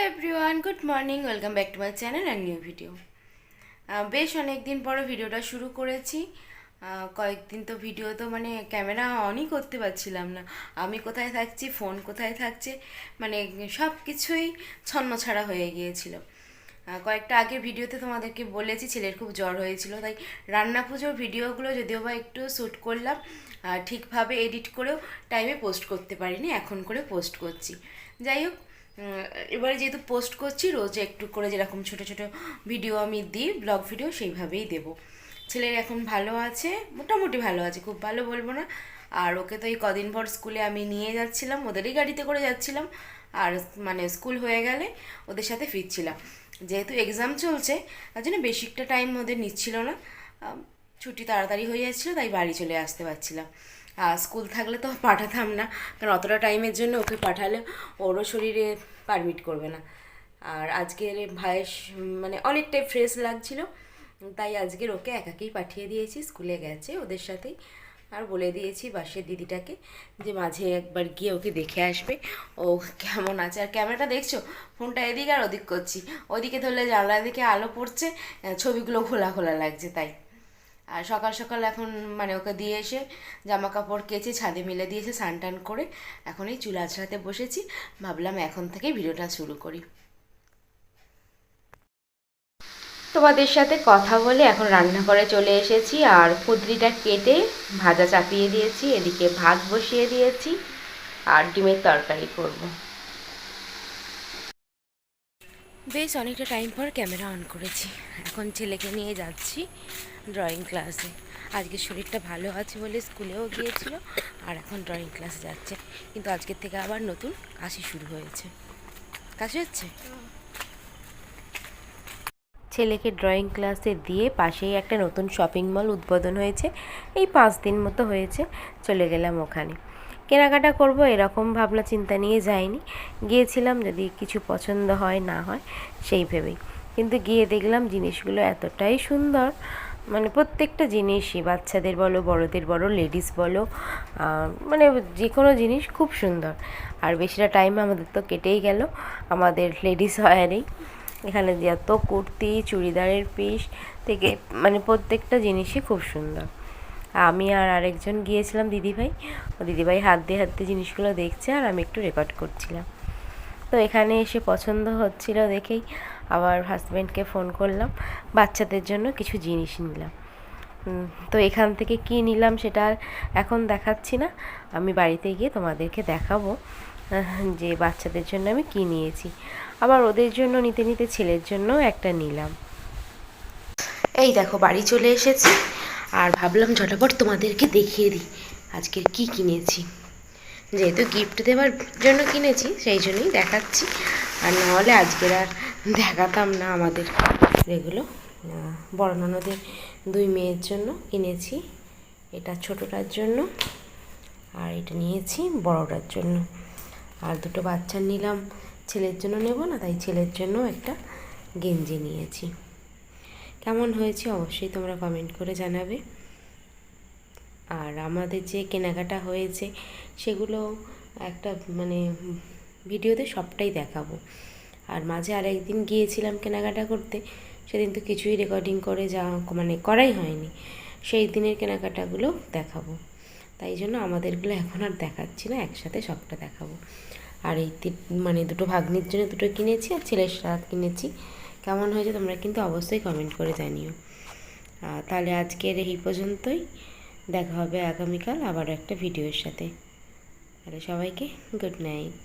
Everyone, good morning, welcome back to my channel and new video. বেশ অনেক দিন পরে ভিডিওটা শুরু করেছি। কয়েকদিন তো ভিডিও তো মানে ক্যামেরা অনই করতে পারছিলাম না। আমি কোথায় থাকছি, ফোন কোথায় থাকছে, মানে সব কিছুই ছন্নছাড়া হয়ে গিয়েছিল। কয়েকটা আগের ভিডিওতে তোমাদেরকে বলেছি ছেলের খুব জ্বর হয়েছিল, তাই রান্না পুজোর ভিডিওগুলো যদিও বা একটু শ্যুট করলাম, ঠিকভাবে এডিট করেও টাইমে পোস্ট করতে পারিনি, এখন করে পোস্ট করছি। যাই হোক, এবারে যেহেতু পোস্ট করছি রোজ একটু করে যেরকম ছোটো ছোটো ভিডিও আমি দিই, ব্লগ ভিডিও, সেইভাবেই দেবো। ছেলের এখন ভালো আছে, মোটামুটি ভালো আছে, খুব ভালো বলবো না। আর ওকে তো এই কদিন পর স্কুলে আমি নিয়ে যাচ্ছিলাম, ওদেরই গাড়িতে করে যাচ্ছিলাম। আর মানে স্কুল হয়ে গেলে ওদের সাথে ফিরছিলাম। যেহেতু এক্সাম চলছে তার জন্য বেশিকটা টাইম ওদের নিচ্ছিল না, ছুটি তাড়াতাড়ি হয়ে যাচ্ছিলো, তাই বাড়ি চলে আসতে পারছিলাম। আর স্কুল থাকলে তো পাঠাতাম না, কারণ অতটা টাইমের জন্য ওকে পাঠালে ওরও শরীরে পারমিট করবে না। আর আজকের ভাইয়ের মানে অনেকটাই ফ্রেশ লাগছিল, তাই আজকের ওকে একাকেই পাঠিয়ে দিয়েছি, স্কুলে গেছে ওদের সাথেই। আর বলে দিয়েছি বাসের দিদিটাকে যে মাঝে একবার গিয়ে ওকে দেখে আসবে ও কেমন আছে। আর ক্যামেরাটা দেখছো, ফোনটা এদিক আর ওদিক করছি, ওদিকে ধরলে জানলা দিকে আলো পড়ছে, ছবিগুলো খোলা খোলা লাগছে তাই। আর সকাল সকাল এখন মানে ওকে দিয়ে এসে জামা কাপড় কেচে ছাদে মেলে দিয়েছে, স্নান টান করে এখন এই চুল আঁচড়াতে বসেছি। ভাবলাম এখন থেকেই ভিডিওটা শুরু করি। তোমাদের সাথে কথা বলে এখন রান্নাঘরে চলে এসেছি, আর কুঁদরিটা কেটে ভাজা চাপিয়ে দিয়েছি, এদিকে ভাত বসিয়ে দিয়েছি, আর ডিমের তরকারি করব। বেশ অনেকটা টাইম পর ক্যামেরা অন করেছি। এখন ছেলেকে নিয়ে যাচ্ছি ড্রয়িং ক্লাসে। আজকে শরীরটা ভালো আছে বলে স্কুলেও গিয়েছিল, আর এখন ড্রয়িং ক্লাসে যাচ্ছে। কিন্তু আজকের থেকে আবার নতুন কাশি শুরু হয়েছে। কাশি হচ্ছে। ছেলেকে ড্রয়িং ক্লাসে দিয়ে পাশেই একটা নতুন শপিং মল উদ্বোধন হয়েছে, এই 5 দিন মতো হয়েছে, চলে গেলাম ওখানে। কেনাকাটা করব এরকম ভাবনা চিন্তা নিয়ে যাইনি, গিয়েছিলাম যদি কিছু পছন্দ হয় না হয় সেই ভেবেই। কিন্তু গিয়ে দেখলাম জিনিসগুলো এতটাই সুন্দর, মানে প্রত্যেকটা জিনিসই, বাচ্চাদের বলো, বড়দের বলো, লেডিস বলো, মানে যে কোনো জিনিস খুব সুন্দর। আর বেশিটা টাইম আমাদের তো কেটেই গেল আমাদের লেডিস ওয়্যারেই। এখানে যত কুর্তি, চুড়িদারের পিস থেকে মানে প্রত্যেকটা জিনিসই খুব সুন্দর। আমি আর আরেকজন গিয়েছিলাম দিদিভাই, ও দিদিভাই হাত দিয়ে জিনিসগুলো দেখছে আর আমি একটু রেকর্ড করছিলাম। তো এখানে এসে পছন্দ হচ্ছিল দেখেই আবার হাজব্যান্ডকে ফোন করলাম, বাচ্চাদের জন্য কিছু জিনিস নিলাম। তো এখান থেকে কি নিলাম সেটা আর এখন দেখাচ্ছি না, আমি বাড়িতে গিয়ে তোমাদেরকে দেখাবো যে বাচ্চাদের জন্য আমি কি নিয়েছি। আবার ওদের জন্য নিতে নিতে ছেলের জন্যও একটা নিলাম। এই দেখো বাড়ি চলে এসেছি, আর ভাবলাম ঝটাপট তোমাদেরকে দেখিয়ে দিই আজকের কি কিনেছি। যেহেতু গিফট দেওয়ার জন্য কিনেছি সেই জন্যই দেখাচ্ছি, আর নাহলে আজকের আর দেখাতাম না। আমাদের এগুলো বড় ননদের 2 মেয়ের জন্য কিনেছি, এটা ছোটোটার জন্য, আর এটা নিয়েছি বড়টার জন্য। আর দুটো বাচ্চার নিলাম, ছেলের জন্য নেব না, তাই ছেলের জন্য একটা গেঞ্জি নিয়েছি। কেমন হয়েছে অবশ্যই তোমরা কমেন্ট করে জানাবে। আর আমাদের যে কেনাকাটা হয়েছে সেগুলো একটা মানে ভিডিওতে সবটাই দেখাবো। আর মাঝে আরেকদিন গিয়েছিলাম কেনাকাটা করতে, সেদিন তো কিছুই রেকর্ডিং করে মানে করাই হয়নি, সেই দিনের কেনাকাটাগুলো দেখাবো। তাই জন্য আমাদেরগুলো এখন আর দেখাচ্ছি না, একসাথে সবটা দেখাবো। আর এই মানে দুটো ভাগ্নির জন্য দুটো কিনেছি, আর ছেলের সাথে কিনেছি। কেমন হয়েছে তোমরা কিন্তু অবশ্যই কমেন্ট করে জানিও। তাহলে আজকের এই পর্যন্তই, দেখা হবে আগামীকাল আবারও একটা ভিডিওর সাথে। তাহলে সবাইকে গুড নাইট।